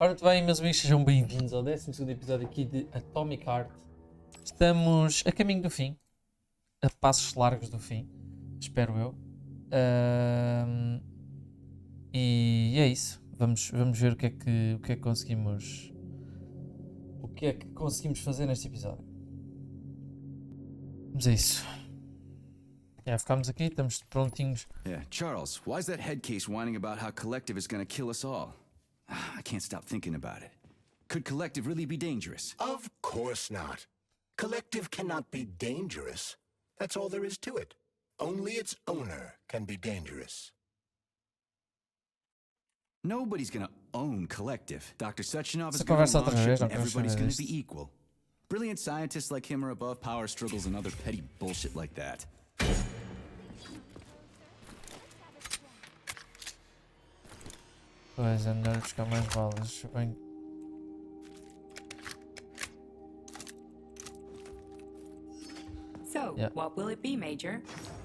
Ora, muito bem, meus amigos, sejam bem-vindos ao 12º episódio aqui de Atomic Heart. Estamos a caminho do fim, a passos largos do fim, espero eu. E é isso, vamos ver o que é que conseguimos fazer neste episódio. Vamos a isso. Ficámos aqui, estamos prontinhos. Yeah, Charles, why is that head case whining about how collective is gonna kill us all? I can't stop thinking about it. Could collective really be dangerous? Of course not. Collective cannot be dangerous. That's all there is to it. Only its owner can be dangerous. Nobody's gonna own collective. Dr. Sechenov is Essa gonna conversa outra launch vez, it and não quero everybody's saber gonna disto. be equal. Brilliant scientists like him are above power struggles and other petty bullshit like that. Pois, é melhor buscar mais balas. Bem... So, Yeah. what will it be, Major?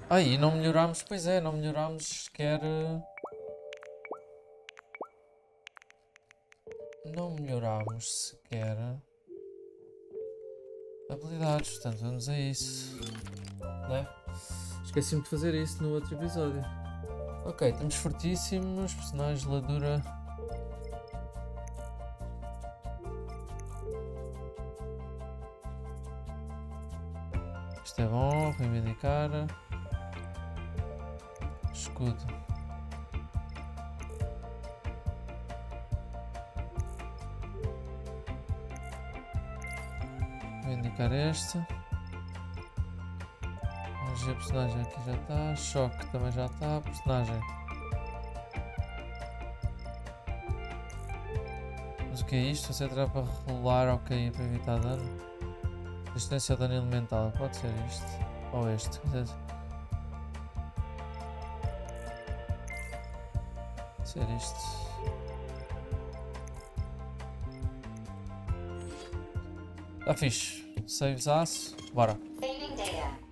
Ai, e não melhorámos, pois é, não melhorámos sequer... Não melhorámos sequer... habilidades, portanto vamos a isso. Né? Esqueci-me de fazer isso no outro episódio. Ok, estamos fortíssimos, personagens, ladura. Isto é bom, reivindicar. Escudo. Reivindicar este. Energia personagem aqui já está. Choque também já está. Personagem. Mas o que é isto? Você terá para rolar ou cair para evitar dano. Resistência ao dano elemental. Pode ser isto. Ou este. Pode ser isto. Está fixe. Saves aço. Bora. Saving data.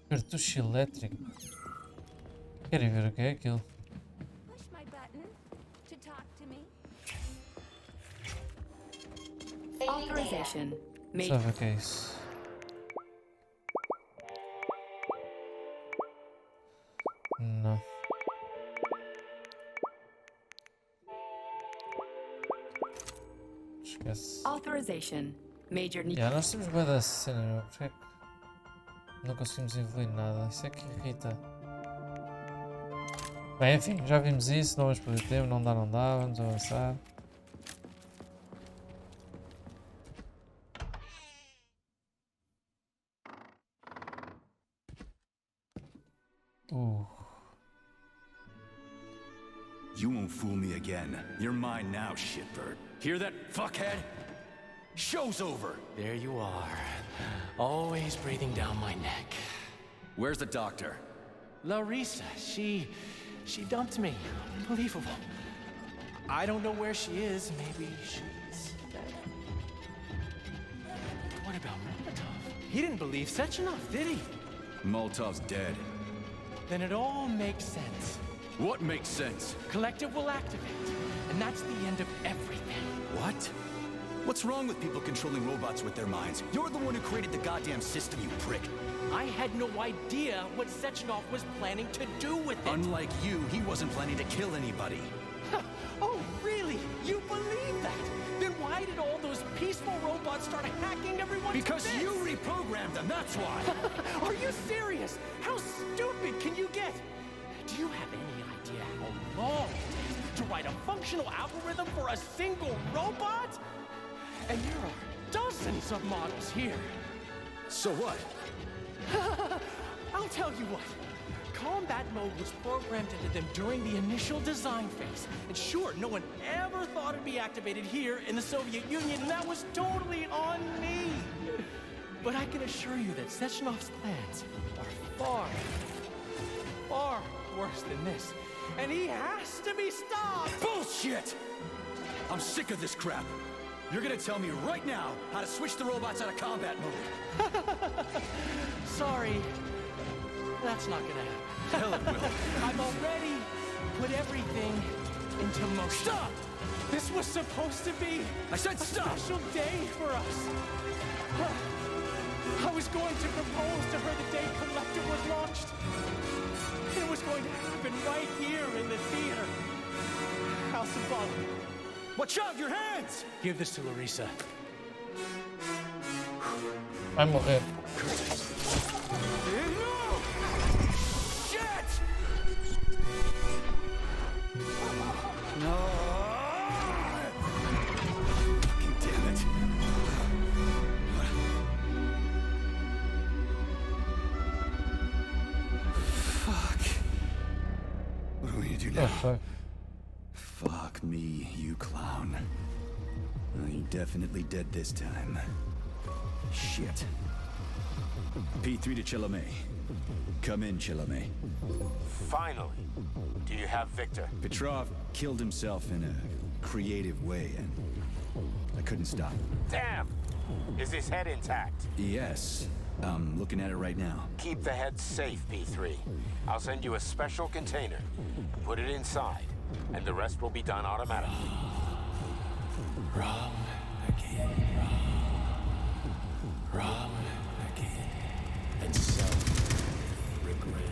Cartucho elétrico. Querem ver o que é aquilo? Push my button to talk to me. Saving data. Authorization. Deixa eu ver o que é isso. Não. Esquece. Authorization. Major need. Yeah, nós temos bué da cena, meu. Porque é que não conseguimos evoluir nada? Isso é que irrita. Bem, enfim, já vimos isso, não vamos perder tempo, não dá, vamos avançar. You won't fool me again. You're mine now, shitbird. Hear that, fuckhead? Show's over. There you are, always breathing down my neck. Where's the doctor? Larissa, she dumped me. Unbelievable. I don't know where she is. Maybe she's dead. What about Molotov? He didn't believe Sechenov, did he? Molotov's dead. Then it all makes sense. What makes sense? Collective will activate, and that's the end of everything. What? What's wrong with people controlling robots with their minds? You're the one who created the goddamn system, you prick. I had no idea what Sechenov was planning to do with it. Unlike you, he wasn't planning to kill anybody. Oh, really? You believe that? Then why did all those peaceful robots start hacking everyone's Because bits? you reprogrammed them, that's why! Are you serious? How stupid can you get? Do you have any idea how long it takes to write a functional algorithm for a single robot? And there are dozens of models here. So what? I'll tell you what. Combat mode was programmed into them during the initial design phase. And sure, no one ever thought it'd be activated here in the Soviet Union, and that was totally on me. But I can assure you that Sechenov's plans are far worse than this. And he has to be stopped! Bullshit! I'm sick of this crap. You're gonna tell me right now how to switch the robots out of combat mode. Sorry, that's not gonna happen. Hell it will. I've already put everything into motion. Stop! This was supposed to be I said stop! a special day for us. I was going to propose to her the day Collective was launched. It was going to happen right here in the theater. How symbolic. Watch out, your hands! Give this to Larissa. Vai morrer. Shit! No! Damn it. Fuck. What do we do now? Oh, fuck. Fuck me, you clown. Well, you're definitely dead this time. Shit. P3 to Chalamet. Come in, Chalamet. Finally. Do you have Victor? Petrov killed himself in a creative way, and I couldn't stop him. Damn! Is his head intact? Yes, I'm looking at it right now. Keep the head safe, P3. I'll send you a special container. Put it inside, and the rest will be done automatically. Wrong again. Wrong again. And self-regret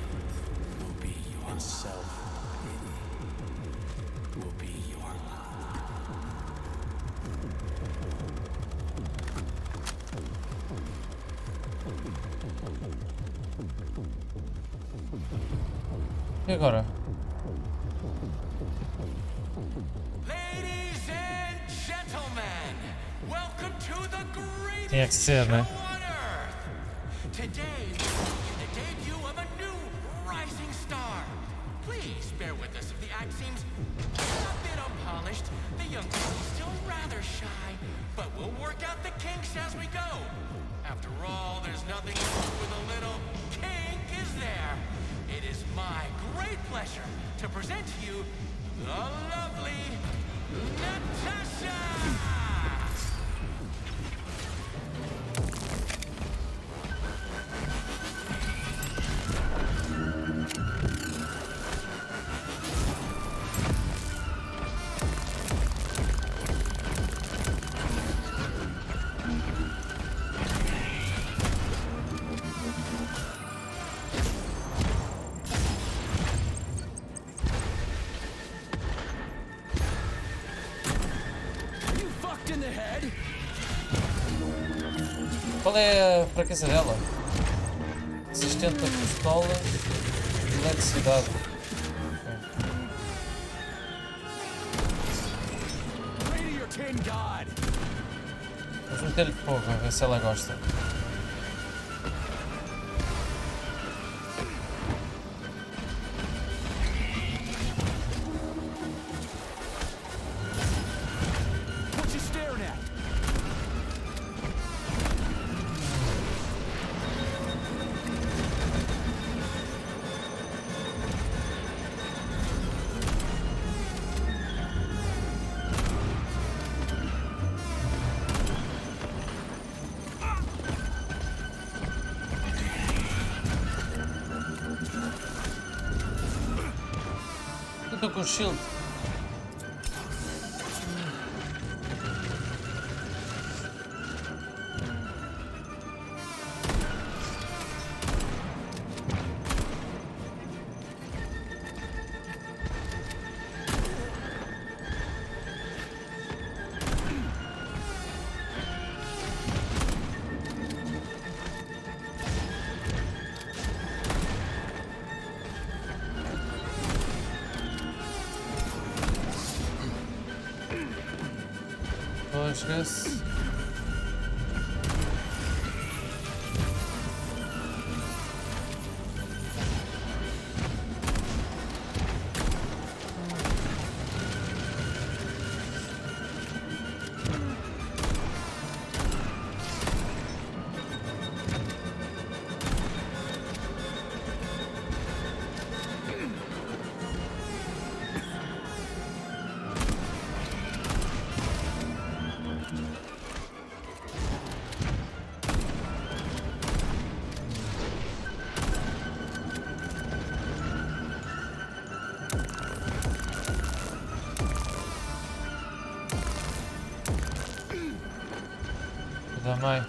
will be your self-pity. Will be your lot. E agora? Ladies and gentlemen, welcome to the greatest Tinha que ser, show né? on earth. Today, we bring you the debut of a new rising star. Please bear with us if the act seems a bit unpolished. The young lady's still rather shy, but we'll work out the kinks as we go. After all, there's nothing wrong with a little kink, is there? It is my great pleasure to present to you the lovely Natasha! Qual é a fraqueza dela? Resistente a pistolas e eletricidade. Vamos meter-lhe fogo, a ver se ela gosta. Estou com o shield. Esquece. Também.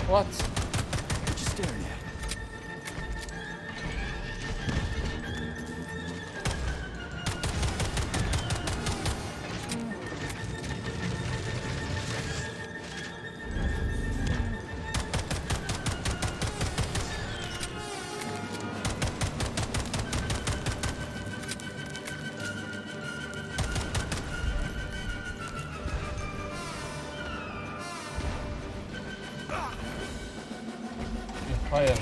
What? What you staring at? Fire.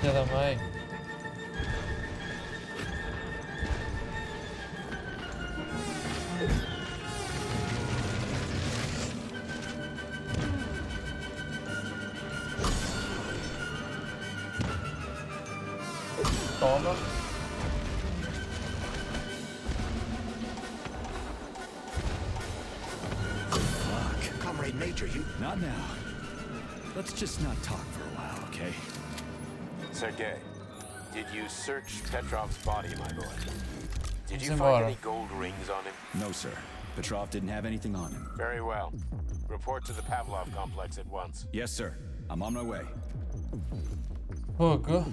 Filha da mãe. Toma. Fuck. Comrade Major, you... Not now. Let's just not talk for a while, okay? Sergei, did you search Petrov's body, my boy? Did you Embora. find any gold rings on him? No, sir. Petrov didn't have anything on him. Very well. Report to the Pavlov complex at once. Yes, sir. I'm on my way. Fogo.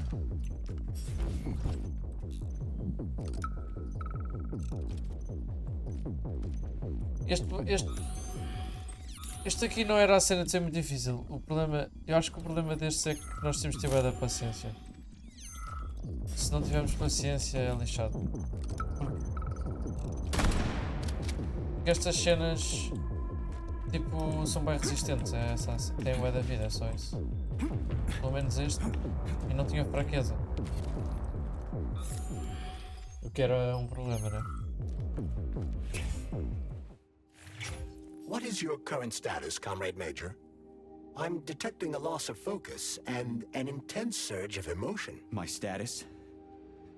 Este aqui não era a cena de ser muito difícil. O problema, eu acho que o problema destes é que nós temos que ter da paciência. Se não tivermos paciência é lixado. Porque estas cenas tipo são bem resistentes, é essa, tem bué da vida, é só isso. Pelo menos este, e não tinha fraqueza. O que era um problema, né? What is your current status, Comrade Major? I'm detecting a loss of focus and an intense surge of emotion. My status?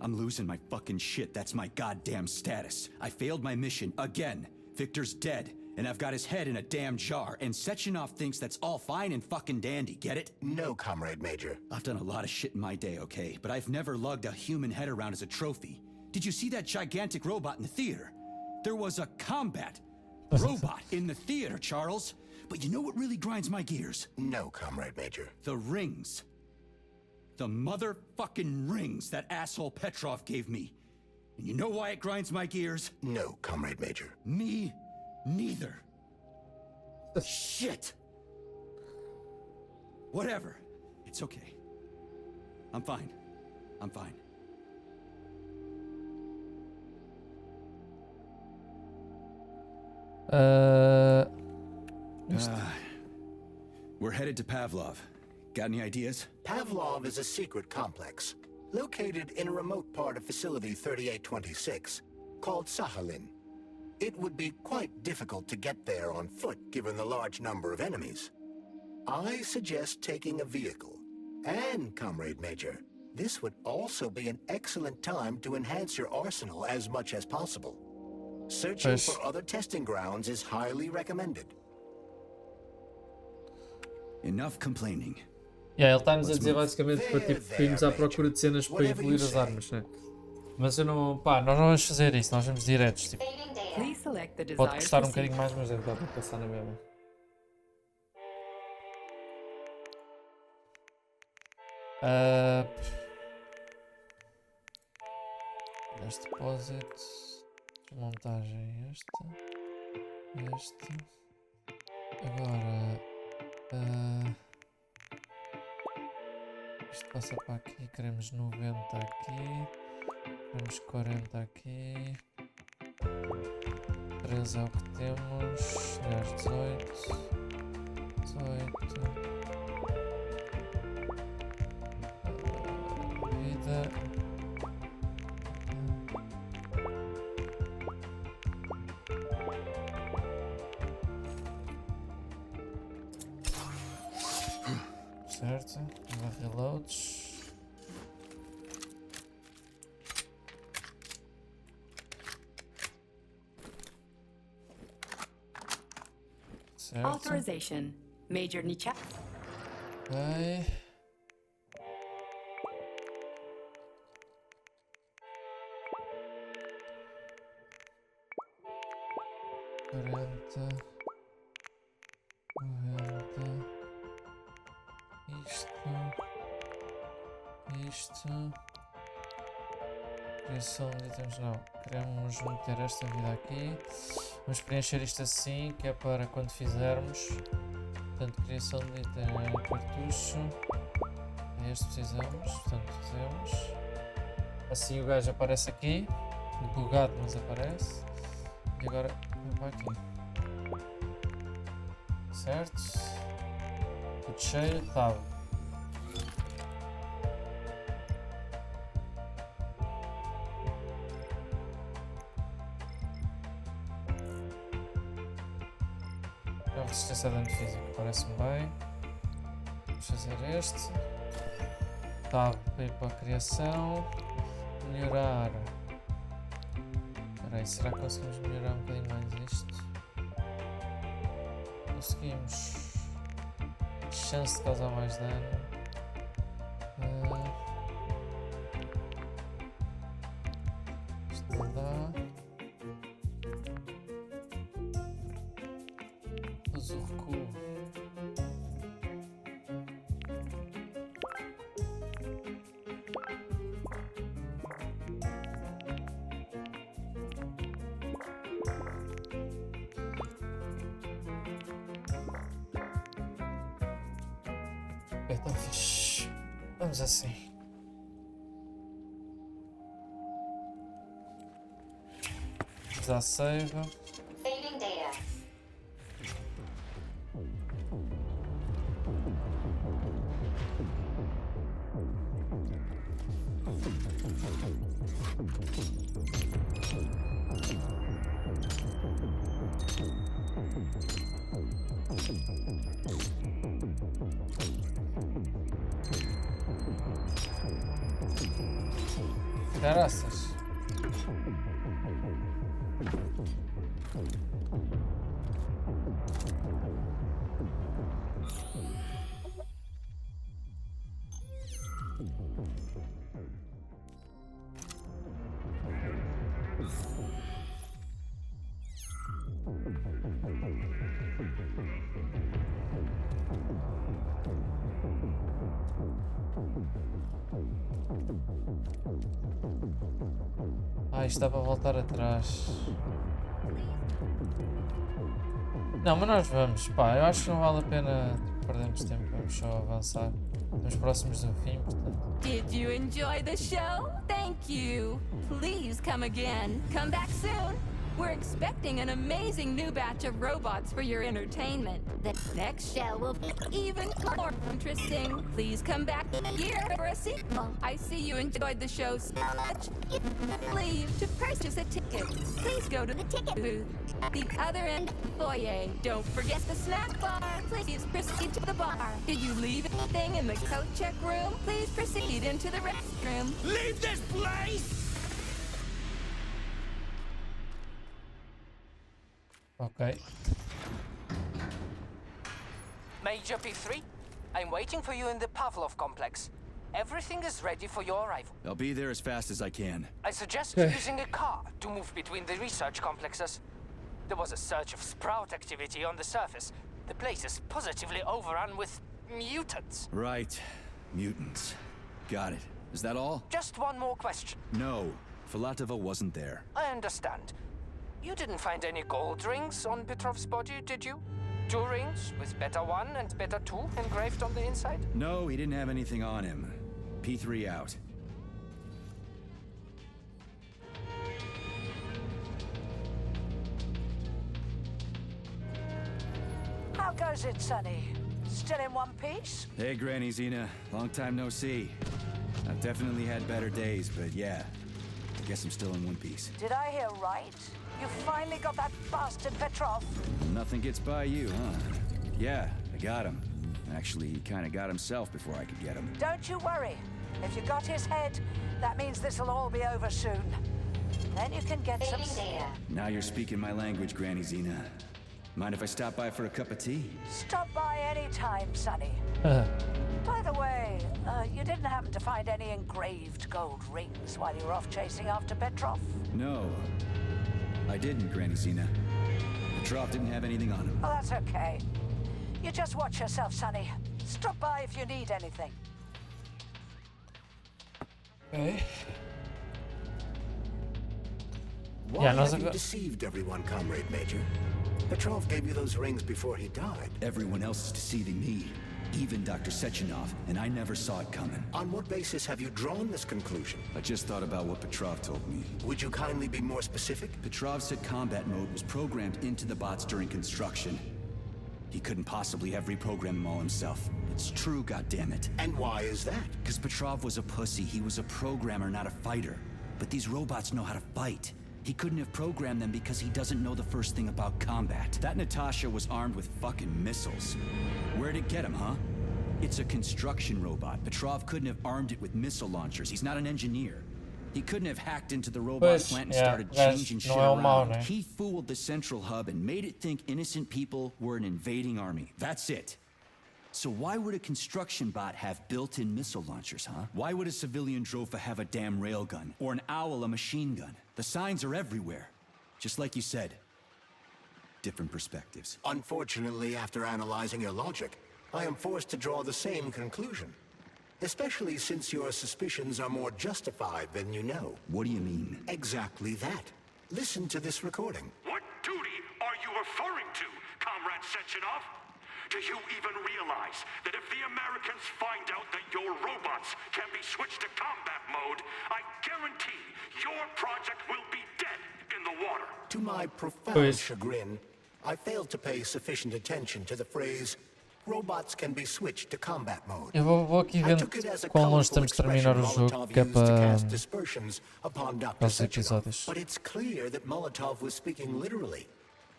I'm losing my fucking shit. That's my goddamn status. I failed my mission again. Victor's dead, and I've got his head in a damn jar, and Sechenov thinks that's all fine and fucking dandy, get it? No, Comrade Major. I've done a lot of shit in my day, okay? But I've never lugged a human head around as a trophy. Did you see that gigantic robot in the theater? There was a combat robot in the theater, Charles. But you know what really grinds my gears? No, Comrade Major. The rings. The motherfucking rings that asshole Petrov gave me. And you know why it grinds my gears? No, Comrade Major. Me Neither. Shit. Whatever. It's okay. I'm fine. I'm fine. We're headed to Pavlov. Got any ideas? Pavlov is a secret complex, located in a remote part of Facility 3826, called Sakhalin. It would be quite difficult to get there on foot given the large number of enemies. I suggest taking a vehicle. And, Comrade Major, this would also be an excellent time to enhance your arsenal as much as possible. Searching for other testing grounds is highly recommended. Enough complaining. Yeah, ele está-nos a dizer basicamente para tipo, irmos à procura de cenas para evoluir as armas, né? Mas eu não. Pá, nós não vamos fazer isso, nós vamos diretos. Tipo, Please select the pode desired custar um procedure. bocadinho mais, mas deve dar para passar na mesma. Este depósito. Desmontagem este. Agora. Isto passa para aqui, queremos 90 aqui, queremos 40 aqui, 13 é o que temos, aliás 18, vida, certo, reloads. Certo. Authorization. Major Nietzsche. Ok. Criação de itens, não. Queremos meter esta vida aqui. Vamos preencher isto assim, que é para quando fizermos. Portanto, criação de item cartucho. É este que precisamos. Portanto, fizemos. Assim o gajo aparece aqui. Bugado, mas aparece. E agora vem para aqui. Certo? Tudo cheio. Tab. Resistência a dano físico, parece-me bem. Vamos fazer este. Tab para ir para a criação. Melhorar. Espera aí, será que conseguimos melhorar um bocadinho mais isto? Conseguimos. Chance de causar mais dano. Isto não dá. Uso o recuo. Então fixe. Vamos assim. Dá save. Saving data. Caraças. Ah, isto dá para voltar atrás. Não, mas nós vamos, pá, eu acho que não vale a pena perdermos tempo, vamos só avançar. Estamos próximos do fim, portanto. Did you enjoy the show? Thank you. Please come again. Come back soon. We're expecting an amazing new batch of robots for your entertainment. The next show will be even more interesting. Please come back here for a sequel. I see you enjoyed the show so much. Leave to purchase a ticket. Please go to the ticket booth at the other end of the foyer. Don't forget the snack bar. Please proceed to the bar. Did you leave anything in the coat check room? Please proceed into the restroom. Leave this place! Ok. Major P3, I'm waiting for you in the Pavlov complex. Everything is ready for your arrival. I'll be there as fast as I can. I suggest Okay. using a car to move between the research complexes. There was a surge of sprout activity on the surface. The place is positively overrun with mutants. Right. Mutants. Got it. Is that all? Just one more question. No. Filatova wasn't there. I understand. You didn't find any gold rings on Petrov's body, did you? 2 rings with Beta 1 and Beta 2 engraved on the inside? No, he didn't have anything on him. P3 out. How goes it, Sonny? Still in one piece? Hey, Granny Zena. Long time no see. I've definitely had better days, but yeah. I guess I'm still in one piece. Did I hear right? You finally got that bastard Petrov? Nothing gets by you, huh? Yeah, I got him. Actually, he kind of got himself before I could get him. Don't you worry. If you got his head, that means this'll all be over soon. Then you can get some... Saving data. Now you're speaking my language, Granny Zena. Mind if I stop by for a cup of tea? Stop by any time, Sonny. By the way, you didn't happen to find any engraved gold rings while you were off chasing after Petrov? No. I didn't, Granny Zena. Petrov didn't have anything on him. Oh, that's okay. You just watch yourself, Sonny. Stop by if you need anything. Ok. Why Yeah, have you deceived everyone, Comrade Major? Petrov gave you those rings before he died. Everyone else is deceiving me. Even Dr. Sechenov, and I never saw it coming. On what basis have you drawn this conclusion? I just thought about what Petrov told me. Would you kindly be more specific? Petrov said combat mode was programmed into the bots during construction. He couldn't possibly have reprogrammed them all himself. It's true, goddammit. And why is that? Because Petrov was a pussy. He was a programmer, not a fighter. But these robots know how to fight. He couldn't have programmed them because he doesn't know the first thing about combat. That Natasha was armed with fucking missiles. Where'd it get him, huh? It's a construction robot. Petrov couldn't have armed it with missile launchers. He's not an engineer. He couldn't have hacked into the robot plant and started changing shit around. He fooled the central hub and made it think innocent people were an invading army. That's it. So why would a construction bot have built-in missile launchers, huh? Why would a civilian Drofa have a damn railgun? Or an owl a machine gun? The signs are everywhere. Just like you said. Different perspectives. Unfortunately, after analyzing your logic, I am forced to draw the same conclusion. Especially since your suspicions are more justified than you know. What do you mean? Exactly that. Listen to this recording. What duty are you referring to, Comrade Sechenov? Do you even realize that if the Americans find out that your robots can be switched to combat mode, I guarantee your project will be dead in the water? To my profound chagrin, I failed to pay sufficient attention to the phrase robots can be switched to combat mode. Eu vou aqui vendo quão longe temos de terminar o jogo, que é para os episódios. But it's clear that Molotov was speaking literally.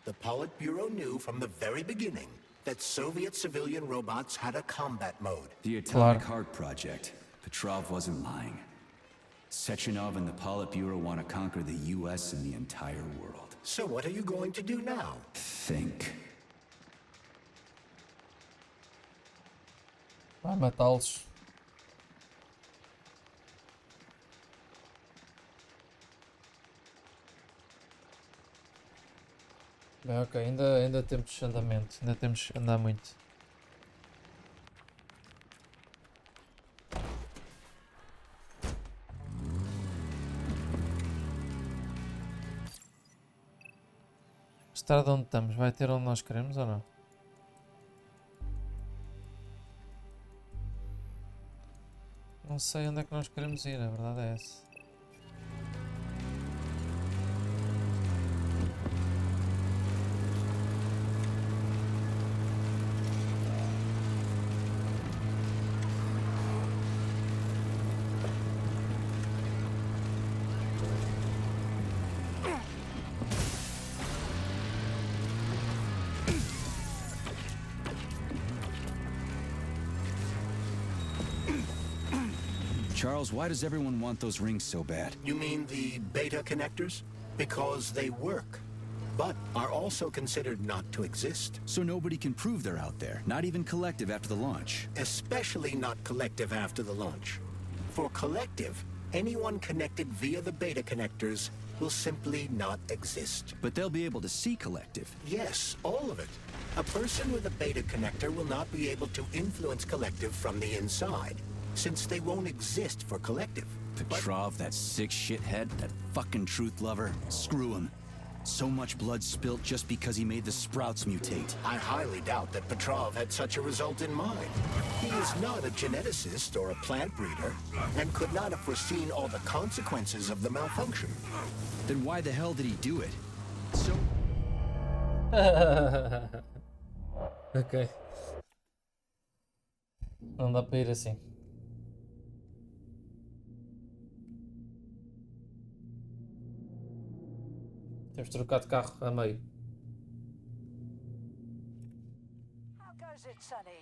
The Politburo knew from the very beginning that Soviet civilian robots had a combat mode. The Atomic Heart Project. Petrov wasn't lying. Sechenov and the Politburo want to conquer the U.S. and the entire world. So what are you going to do now? Think. Vai matá-los. Bem, ok, ainda temos andamento, ainda temos que andar muito. Mostrar de onde estamos. Vai ter onde nós queremos ou não? Não sei onde é que nós queremos ir, a verdade é essa. Charles, why does everyone want those rings so bad? You mean the beta connectors? Because they work, but are also considered not to exist. So nobody can prove they're out there, not even Collective after the launch. Especially not Collective after the launch. For Collective, anyone connected via the beta connectors will simply not exist. But they'll be able to see Collective. Yes, all of it. A person with a beta connector will not be able to influence Collective from the inside, since they won't exist for Collective. Petrov, that sick shithead, that fucking truth lover, screw him. So much blood spilt just because he made the sprouts mutate. I highly doubt that Petrov had such a result in mind. He is not a geneticist or a plant breeder, and could not have foreseen all the consequences of the malfunction. Then why the hell did he do it? So... Ok. Não dá para ir assim. Temos de trocar de carro a meio. How goes it, Sonny?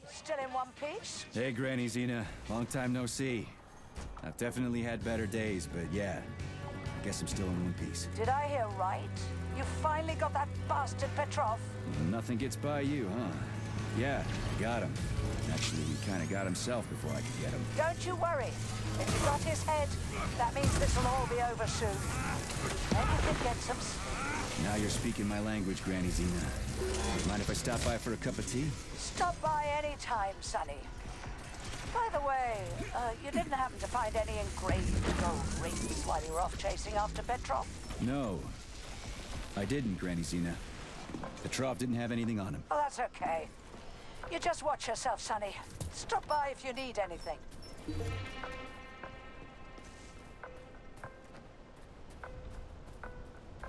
Still in one piece? Hey, Granny Zena. Long time no see. I've definitely had better days, but yeah. I guess I'm still in one piece. Did I hear right? You finally got that bastard Petrov? Nothing gets by you, huh? Yeah, I got him. Actually, he kind of got himself before I could get him. Don't you worry. If you got his head, that means this will all be over soon. Everything gets some sleep. Now you're speaking my language, Granny Zena. Mind if I stop by for a cup of tea? Stop by any time, Sonny. By the way, you didn't happen to find any engraved gold rings while you were off chasing after Petrov? No, I didn't, Granny Zena. Petrov didn't have anything on him. Oh, that's okay. You just watch yourself, Sonny. Stop by if you need anything.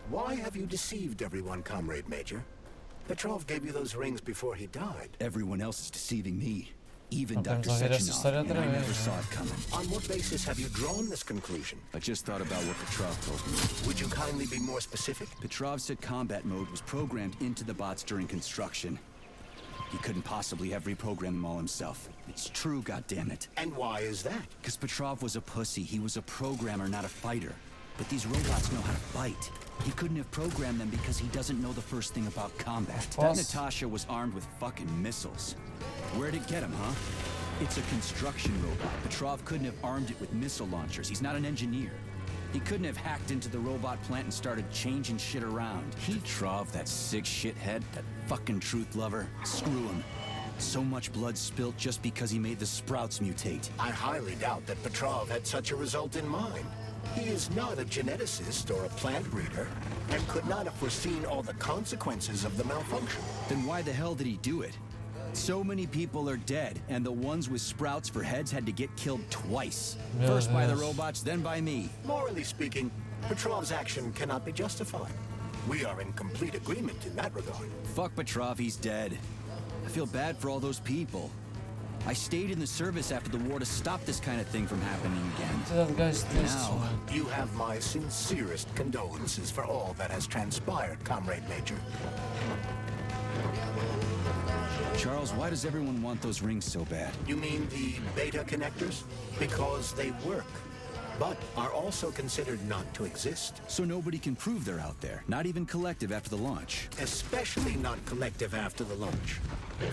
Why have you deceived everyone, Comrade Major? Petrov gave you those rings before he died. Everyone else is deceiving me. Even Não Dr. temos a ver esta história Sechenov, outra and I vez. never saw it coming. On what basis have you drawn this conclusion? I just thought about what Petrov told me. Would you kindly be more specific? Petrov said combat mode was programmed into the bots during construction. He couldn't possibly have reprogrammed them all himself. It's true, goddammit. And why is that? Because Petrov was a pussy. He was a programmer, not a fighter. But these robots know how to fight. He couldn't have programmed them because he doesn't know the first thing about combat. That Natasha was armed with fucking missiles. Where'd it get him, huh? It's a construction robot. Petrov couldn't have armed it with missile launchers. He's not an engineer. He couldn't have hacked into the robot plant and started changing shit around. Petrov, that sick shithead, that fucking truth lover, screw him. So much blood spilt just because he made the sprouts mutate. I highly doubt that Petrov had such a result in mind. He is not a geneticist or a plant breeder, and could not have foreseen all the consequences of the malfunction. Then why the hell did he do it? So many people are dead, and the ones with sprouts for heads had to get killed twice. First by the robots, then by me. Morally speaking, Petrov's action cannot be justified. We are in complete agreement in that regard. Fuck Petrov, he's dead. I feel bad for all those people. I stayed in the service after the war to stop this kind of thing from happening again. Now, you have my sincerest condolences for all that has transpired, Comrade Major. Charles, why does everyone want those rings so bad? You mean the beta connectors? Because they work, but are also considered not to exist. So nobody can prove they're out there, not even Collective after the launch. Especially not Collective after the launch.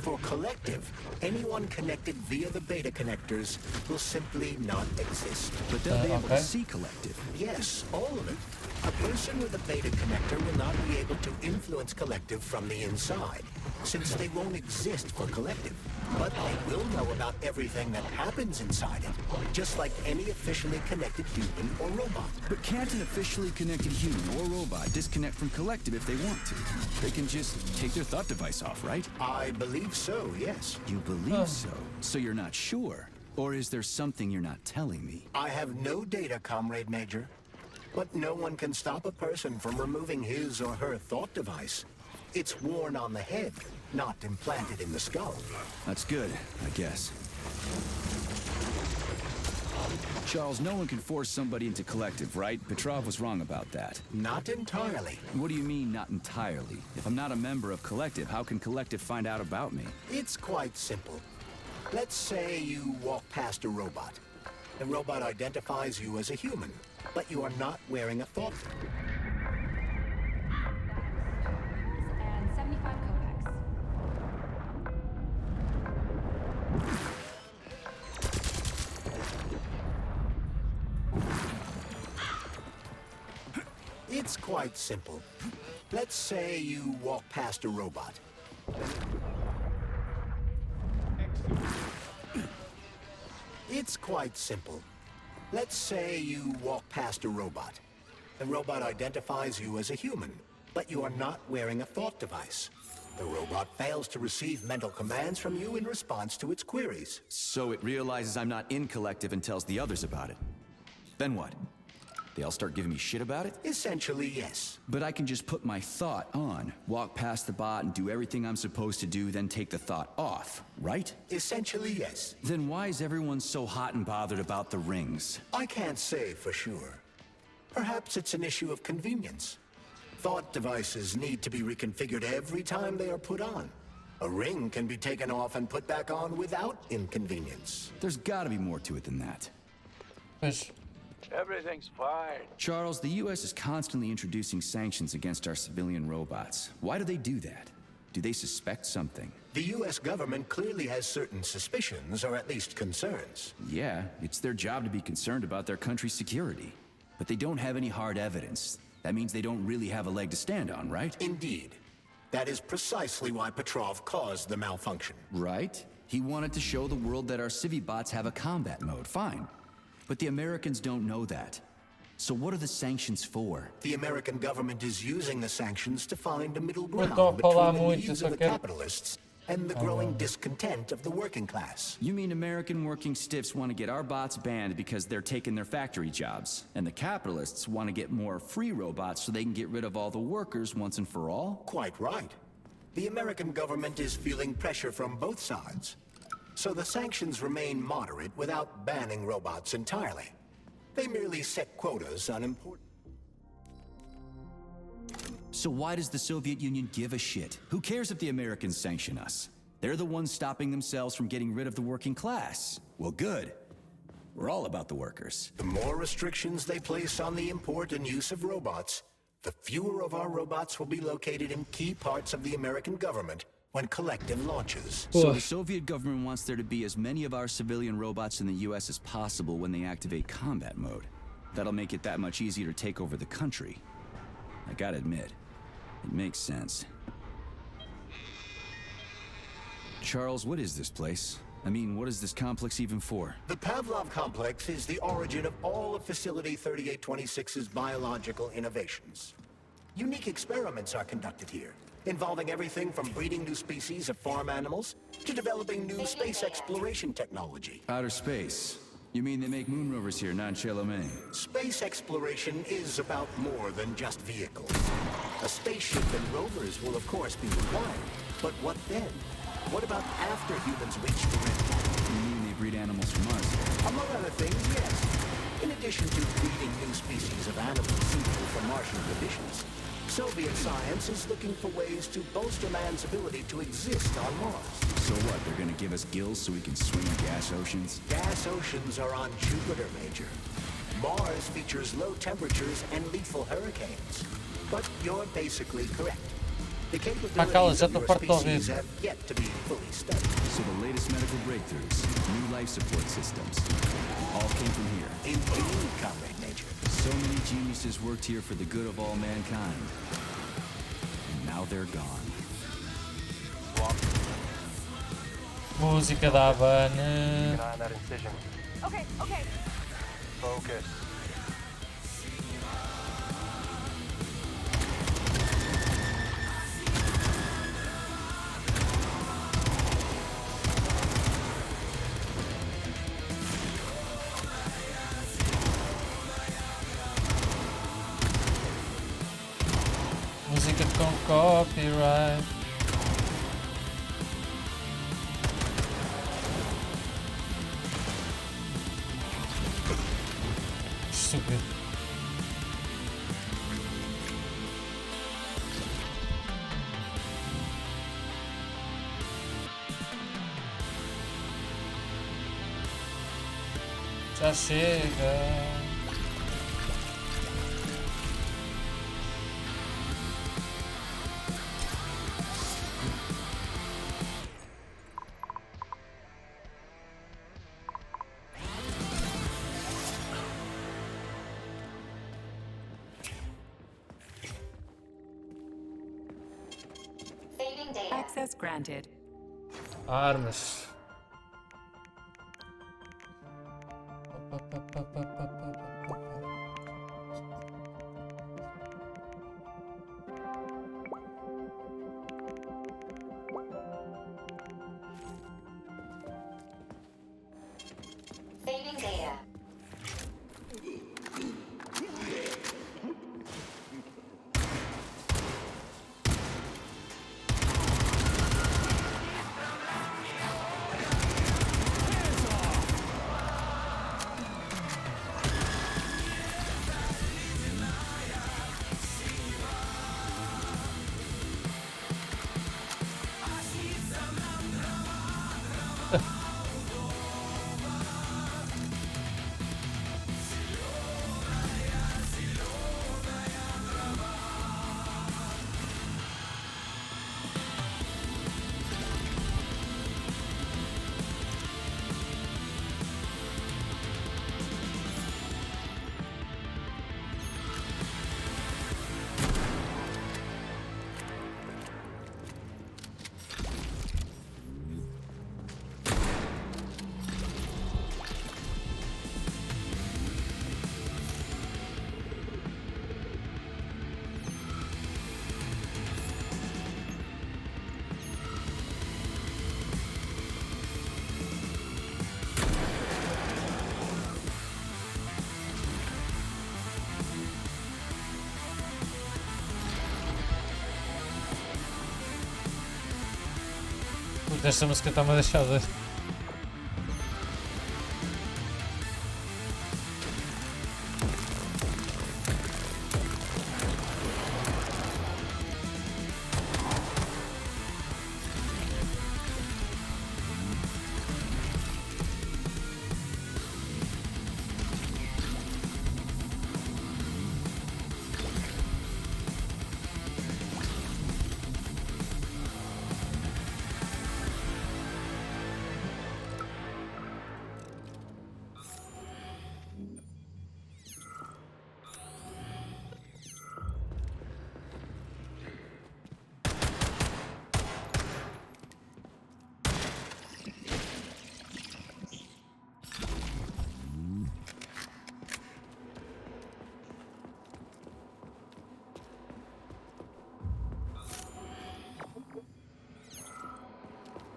For Collective, anyone connected via the beta connectors will simply not exist. But they'll be able to see Collective. Yes, all of it. A person with a beta connector will not be able to influence Collective from the inside, since they won't exist for Collective. But they will know about everything that happens inside it, just like any officially connected human or robot. But can't an officially connected human or robot disconnect from Collective if they want to? They can just take their thought device off, right? I believe so, yes. You believe so? So you're not sure? Or is there something you're not telling me? I have no data, Comrade Major. But no one can stop a person from removing his or her thought device. It's worn on the head, not implanted in the skull. That's good, I guess. Charles, no one can force somebody into Collective, right? Petrov was wrong about that. Not entirely. What do you mean, not entirely? If I'm not a member of Collective, how can Collective find out about me? It's quite simple. Let's say you walk past a robot. The robot identifies you as a human, but you are not wearing a thought. And 75 kopecks. It's quite simple. Let's say you walk past a robot. It's quite simple. Let's say you walk past a robot. The robot identifies you as a human, but you are not wearing a thought device. The robot fails to receive mental commands from you in response to its queries. So it realizes I'm not in Collective and tells the others about it. Then what? They all start giving me shit about it? Essentially, yes. But I can just put my thought on, walk past the bot and do everything I'm supposed to do, then take the thought off, right? Essentially, yes. Then why is everyone so hot and bothered about the rings? I can't say for sure. Perhaps it's an issue of convenience. Thought devices need to be reconfigured every time they are put on. A ring can be taken off and put back on without inconvenience. There's gotta be more to it than that. Pois. Everything's fine. Charles, the US is constantly introducing sanctions against our civilian robots. Why do they do that? Do they suspect something? The US government clearly has certain suspicions, or at least concerns. Yeah, it's their job to be concerned about their country's security. But they don't have any hard evidence. That means they don't really have a leg to stand on, right? Indeed. That is precisely why Petrov caused the malfunction. Right? He wanted to show the world that our Civi-bots have a combat mode, fine. But the Americans don't know that. So what are the sanctions for? The American government is using the sanctions to find a middle ground Estou a falar between the muito, needs só of the quero... capitalists and the growing discontent of the working class. You mean American working stiffs want to get our bots banned because they're taking their factory jobs, and the capitalists want to get more free robots so they can get rid of all the workers once and for all? Quite right. The American government is feeling pressure from both sides. So the sanctions remain moderate without banning robots entirely. They merely set quotas on important... So why does the Soviet Union give a shit? Who cares if the Americans sanction us? They're the ones stopping themselves from getting rid of the working class. Well, good. We're all about the workers. The more restrictions they place on the import and use of robots, the fewer of our robots will be located in key parts of the American government when Collective launches. So the Soviet government wants there to be as many of our civilian robots in the US as possible when they activate combat mode. That'll make it that much easier to take over the country. I gotta admit, it makes sense. Charles, what is this place? I mean, what is this complex even for? The Pavlov complex is the origin of all of Facility 3826's biological innovations. Unique experiments are conducted here, involving everything from breeding new species of farm animals to developing new space exploration technology. Outer space? You mean they make moon rovers here, not Chelomey? Space exploration is about more than just vehicles. A spaceship and rovers will of course be required, but what then? What about after humans reach the rim? You mean they breed animals from Mars? Among other things, yes. In addition to breeding new species of animals suitable for Martian conditions, Soviet science is looking for ways to bolster man's ability to exist on Mars. So what, they're gonna give us gills so we can swim in gas oceans? Gas oceans are on Jupiter, Major. Mars features low temperatures and lethal hurricanes. But you're basically correct. The capabilities of your species have yet to be fully studied. So the latest medical breakthroughs, new life support systems, all came from here. Indeed, Comrade Major. So many geniuses worked here for the good of all mankind. And now they're gone. Música da Habana. Keep an eye on that incision. Okay, okay. Focus. Música com copyright. Estúpido. Já chega. Saving data. Access granted. Armas. Saving data. Puta, esta música está-me a deixar de...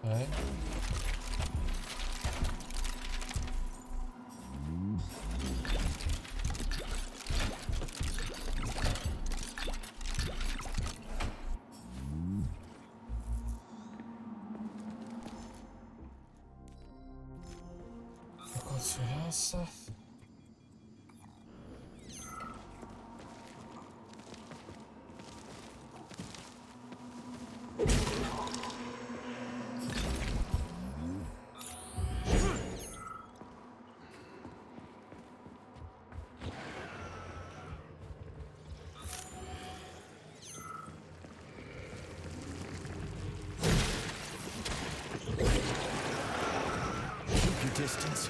Okay. Com segurança. Distance.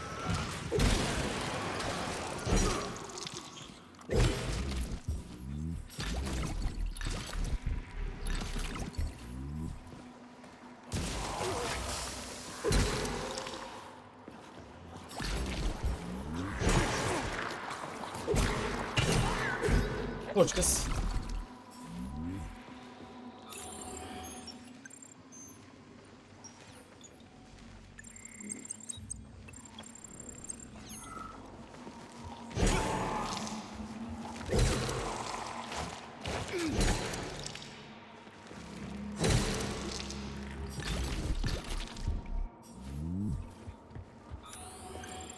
Pô, esqueci.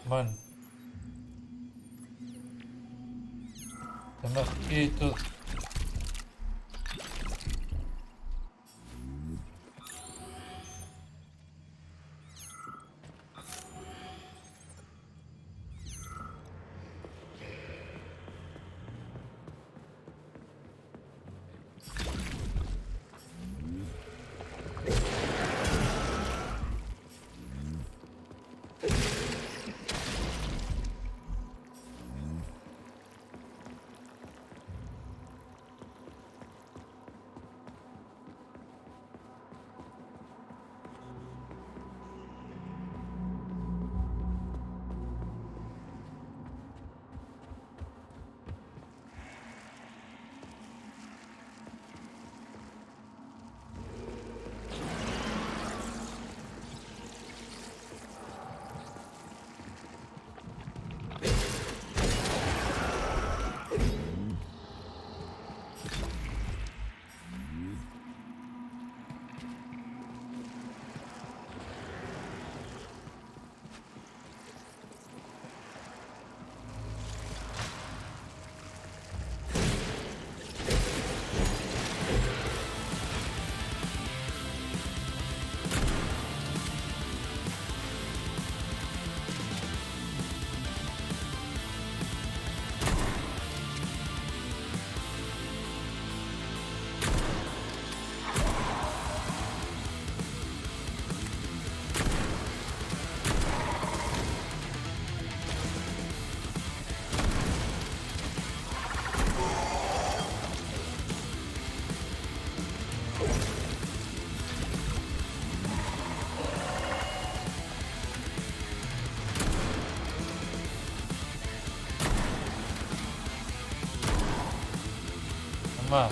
Mano. Tem aqui tudo. Vamos lá.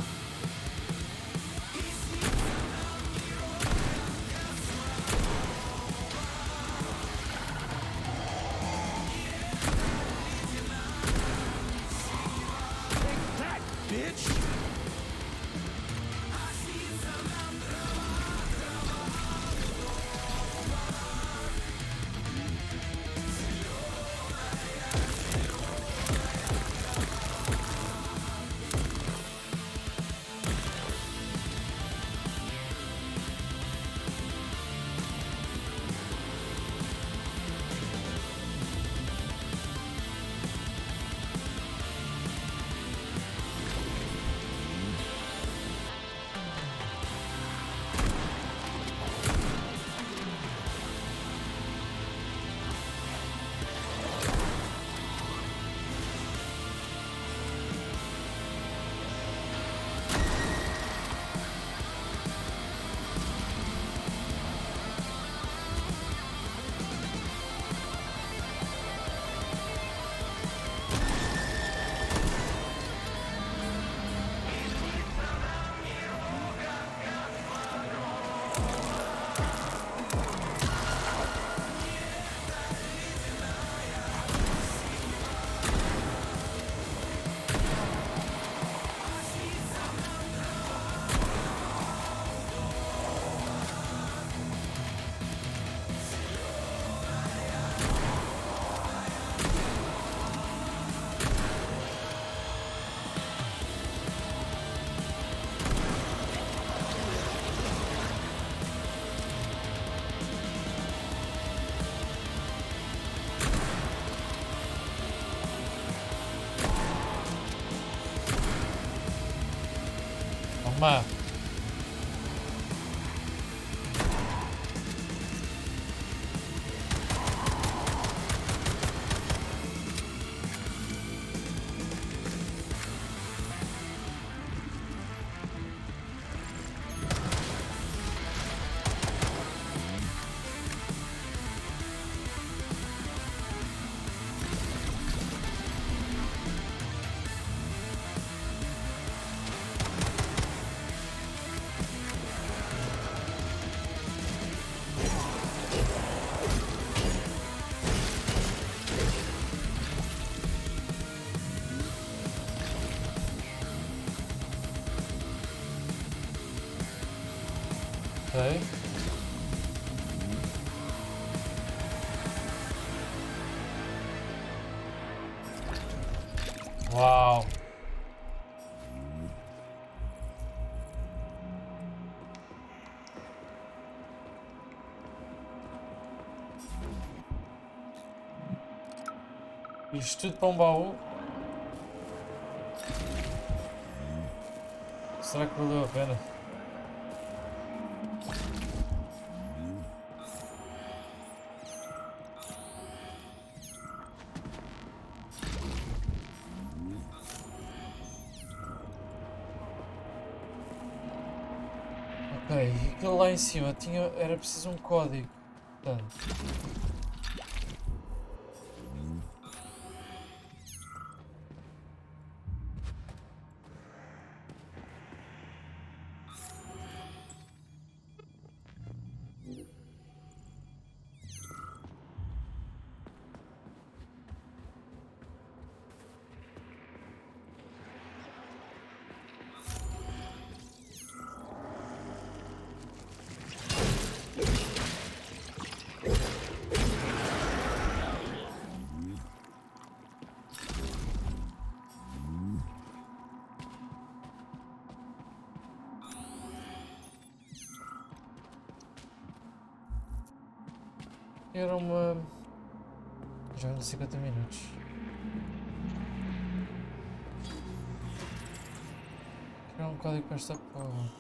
Vamos. Ok. Uau! Isto tudo para um baú? Será que valeu a pena? Ok, aquilo lá em cima era preciso um código. Portanto. Era uma... Já nos 50 minutos. Era um código para esta porra.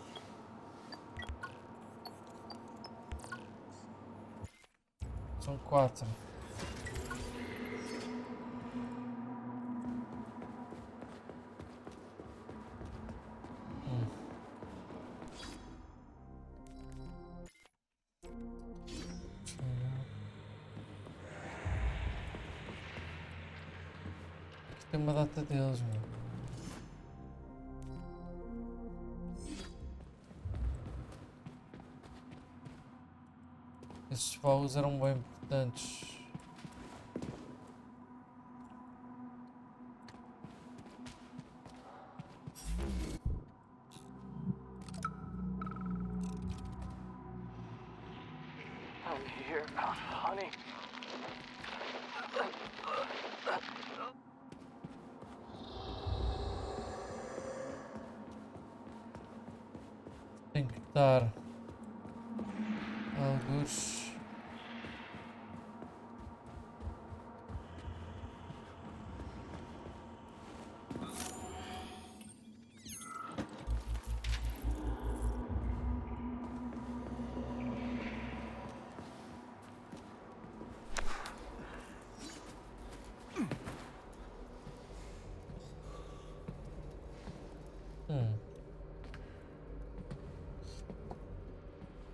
São 4. Tem uma data deles, meu. Esses baús eram bem importantes. I'm here, honey. Tem que dar alguns.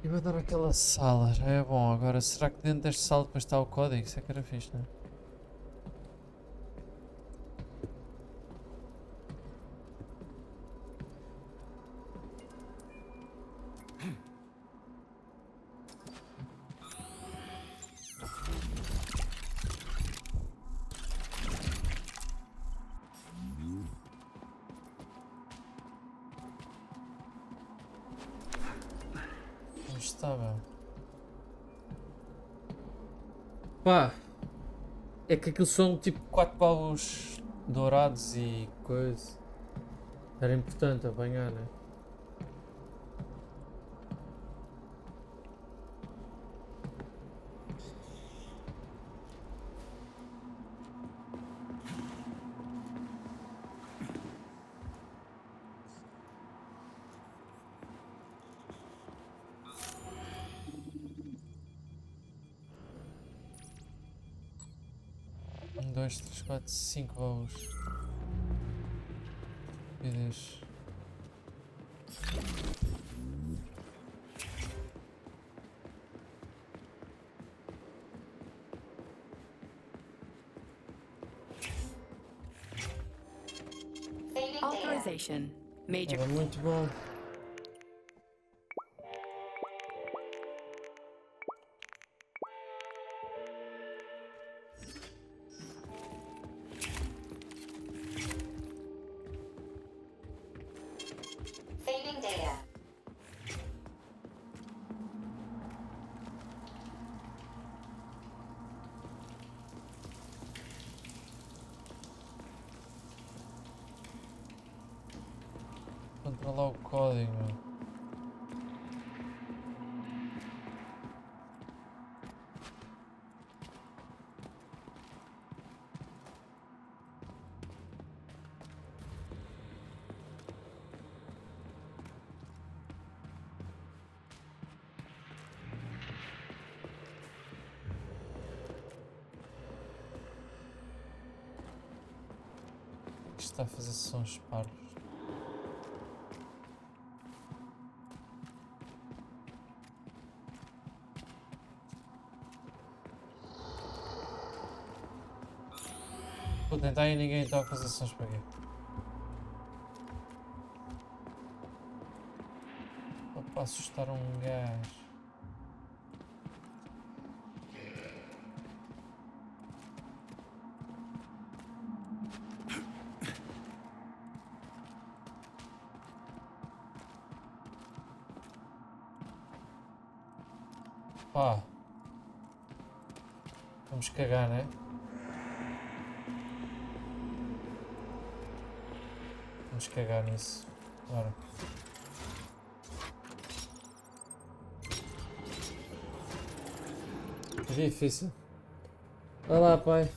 E vou dar aquela sala, já é bom. Agora, será que dentro desta sala depois está o código? Isso é que era fixe, não é? Estava. Pá, é que aquilo são tipo 4 baús dourados e coisa. Era importante apanhar, né? Um, 2, 3, 4, 5 baús. Vídeos. Authorization. Major. Era muito bom. Saving data. encontrar lá o código. Está a fazer sons parvos. Vou tentar e ninguém está a fazer sons para quê? Para assustar um gajo. Pá, vamos cagar, né? Vamos cagar nisso. Bora. É difícil. Vai lá, pai.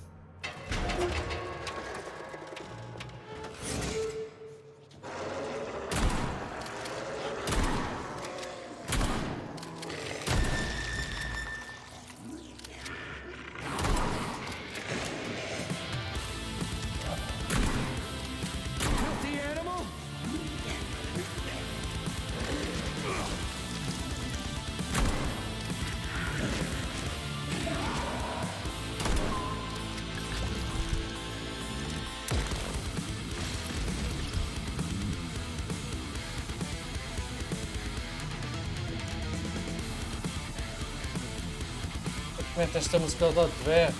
Mete esta música ao lado de ver.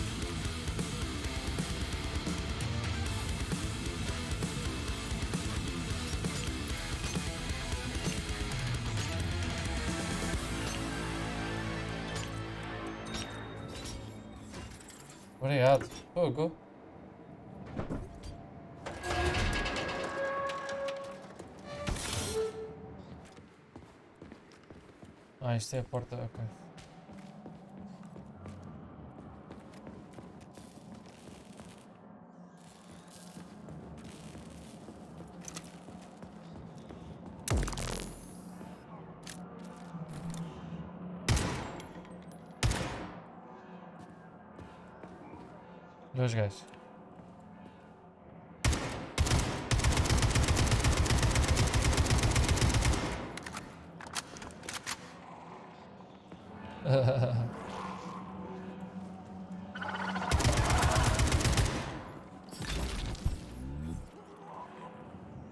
Obrigado. Fogo. Ah, isto é a porta. Ok. Dois gajos.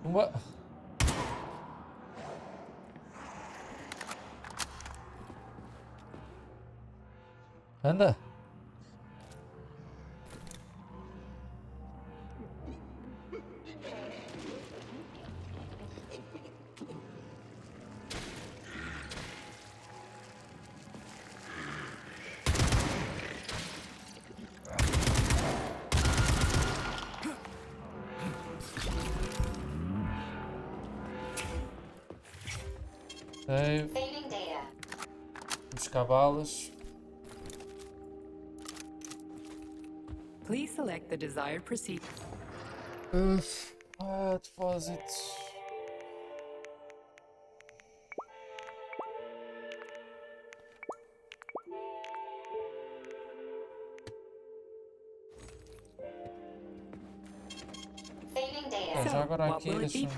Uma. Anda. Save. Saving data. Buscar balas. Please select the desired procedure. Depósitos. Saving data. Bom, já agora aqui deixa-me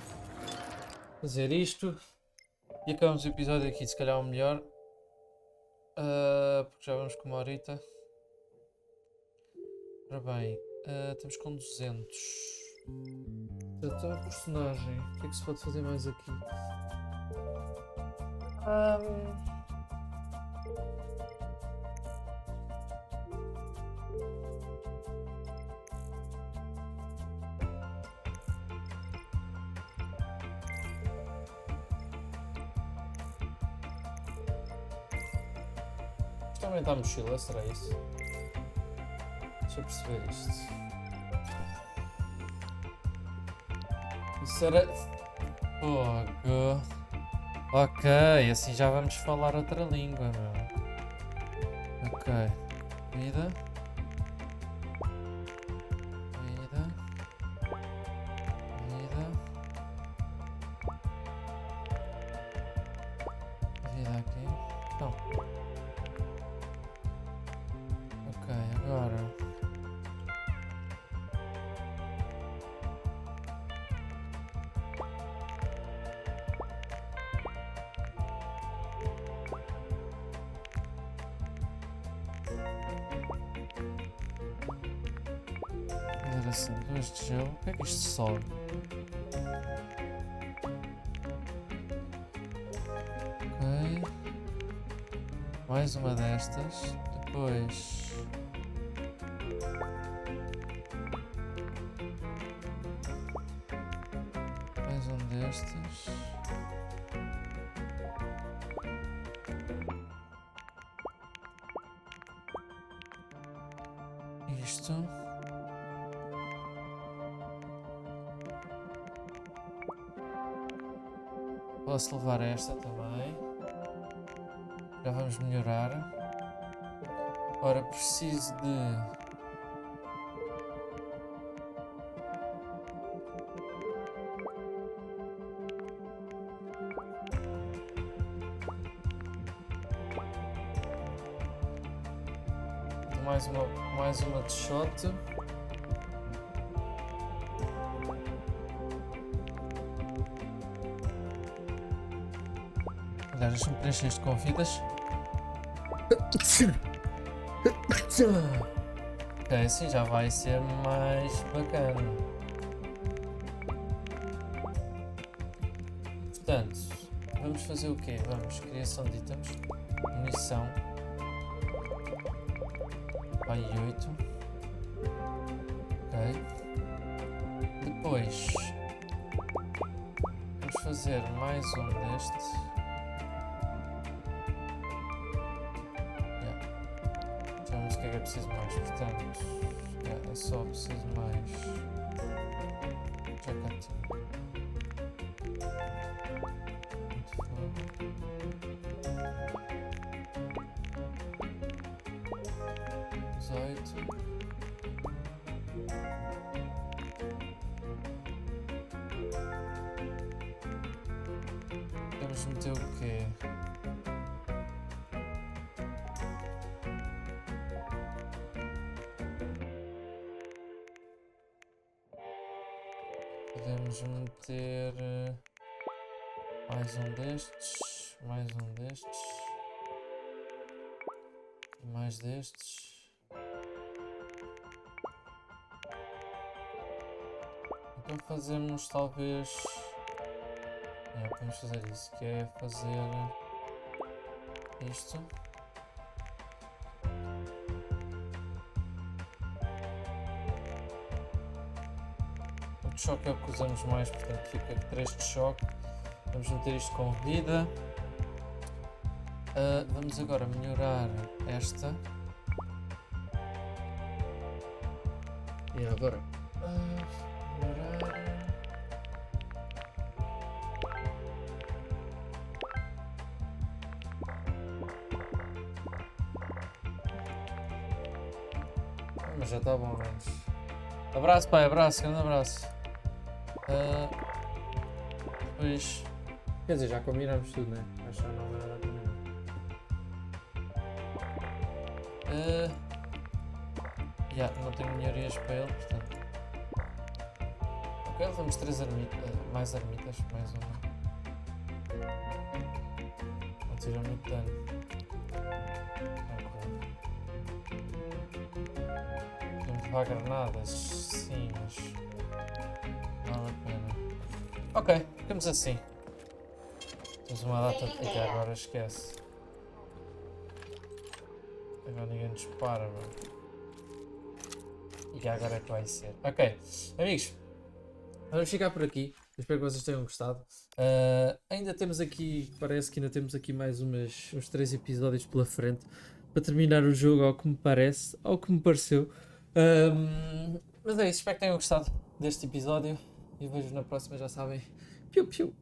fazer isto. E acabamos o episódio aqui, se calhar o melhor. Porque já vamos com uma horita. Ora bem, estamos com 200. Portanto, a personagem. O que é que se pode fazer mais aqui? Isto aumenta a mochila, será isso? Deixa eu perceber isto. Isso era... Fogo. Ok, assim já vamos falar outra língua, meu. Ok. Vida. Vida. Vida. Vida aqui. Não. Ok, agora. Fazer assim, 2 de gelo. O que é que isto sobe? Ok. Mais uma destas. Depois. Mais um destes. Isto. Posso levar esta também. Já vamos melhorar. Ora, preciso de... mais uma de shot. Aliás, deixa-me preencher isto com fitas. Ok, assim já vai ser mais bacana. Portanto, vamos fazer o quê? Vamos, criação de itens, munição. Vai 8. Ok. Depois vamos fazer mais um deste. Já vamos o que é preciso mais, portanto é só preciso mais. Já cá tenho. 18. Vamos meter o quê? Podemos meter mais um destes, mais um destes, e mais destes. Então fazemos talvez... podemos fazer isso, que é fazer isto. O de choque é o que usamos mais, portanto fica 3 de choque. Vamos meter isto com vida. Vamos agora melhorar esta. E agora melhorar. Mas já está bom, menos. Abraço, pai, abraço, grande abraço. Depois. Quer dizer, já combinamos tudo, né? Acho que não há nada a combinar. Não tenho melhorias para ele, portanto. Ok, levamos 3 armitas, mais armitas, mais uma. Não tira muito dano. Podemos levar granadas, sim, mas não vale a pena. Ok, ficamos assim. Temos uma data de ficar, agora esquece. Agora ninguém nos para, mano. E agora é que vai ser. Ok, amigos, vamos ficar por aqui. Eu espero que vocês tenham gostado. Ainda temos aqui, parece que ainda temos aqui mais uns 3 episódios pela frente para terminar o jogo, ao que me parece, ao que me pareceu. Mas é isso, espero que tenham gostado deste episódio e vejo na próxima, já sabem. Piu piu!